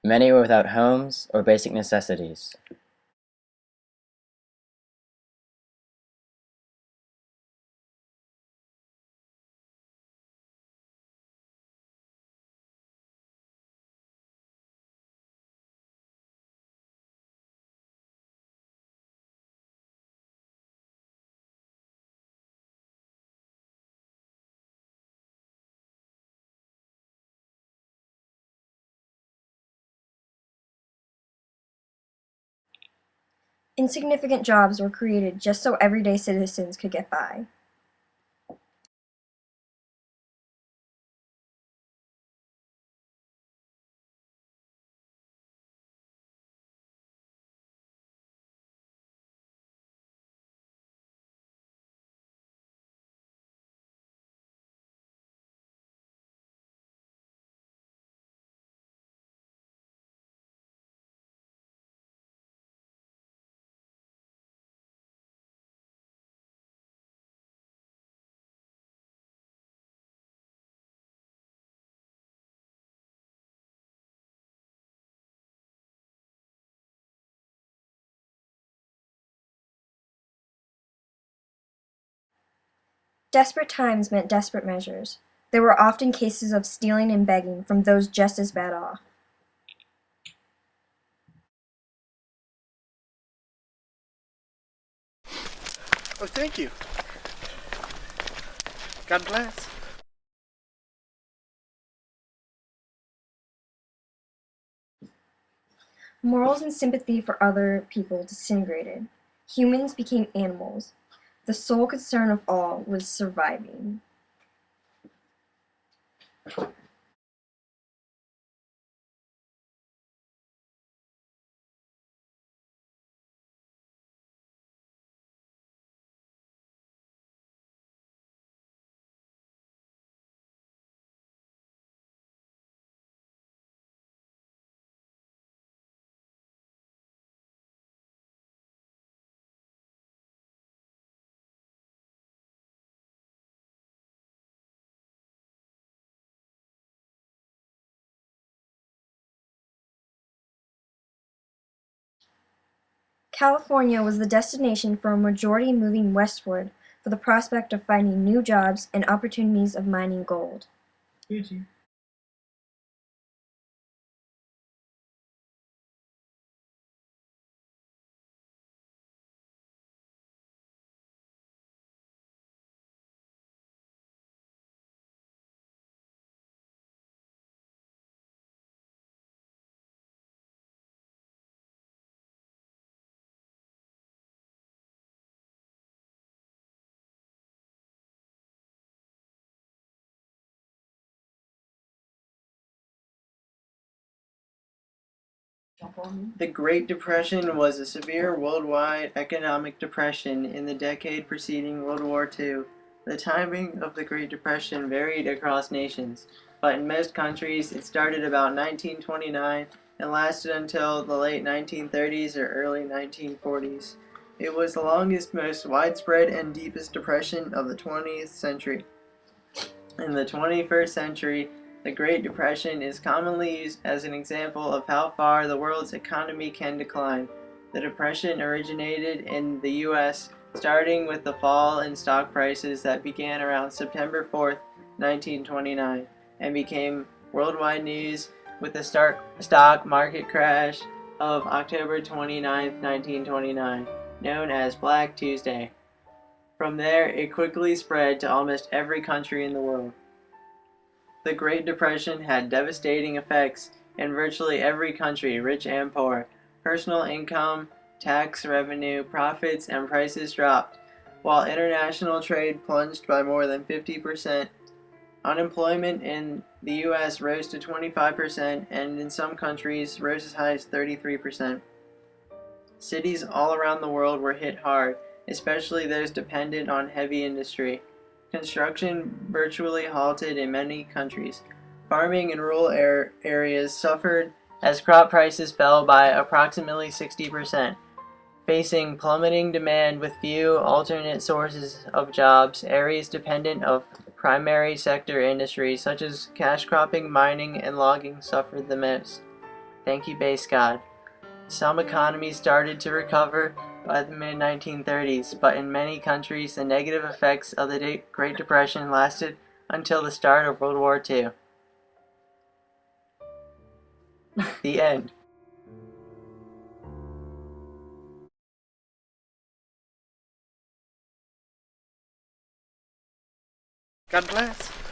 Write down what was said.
Many were without homes or basic necessities. Insignificant jobs were created just so everyday citizens could get by. Desperate times meant desperate measures. There were often cases of stealing and begging from those just as bad off. Oh, thank you. God bless. Morals and sympathy for other people disintegrated. Humans became animals. The sole concern of all was surviving. California was the destination for a majority moving westward for the prospect of finding new jobs and opportunities of mining gold. The Great Depression was a severe worldwide economic depression in the decade preceding World War II. The timing of the Great Depression varied across nations, but in most countries it started about 1929 and lasted until the late 1930s or early 1940s. It was the longest, most widespread, and deepest depression of the 20th century. In the 21st century, the Great Depression is commonly used as an example of how far the world's economy can decline. The Depression originated in the U.S., starting with the fall in stock prices that began around September 4th, 1929, and became worldwide news with the stock market crash of October 29th, 1929, known as Black Tuesday. From there, it quickly spread to almost every country in the world. The Great Depression had devastating effects in virtually every country, rich and poor. Personal income, tax revenue, profits, and prices dropped, while international trade plunged by more than 50%. Unemployment in the U.S. rose to 25%, and in some countries rose as high as 33%. Cities all around the world were hit hard, especially those dependent on heavy industry. Construction virtually halted in many countries. Farming in rural areas suffered as crop prices fell by approximately 60%. Facing plummeting demand with few alternate sources of jobs, areas dependent of primary sector industries such as cash cropping, mining, and logging suffered the most. Thank you, base God. Some economies started to recover by the mid-1930s, but in many countries the negative effects of the Great Depression lasted until the start of World War II. The end. God bless.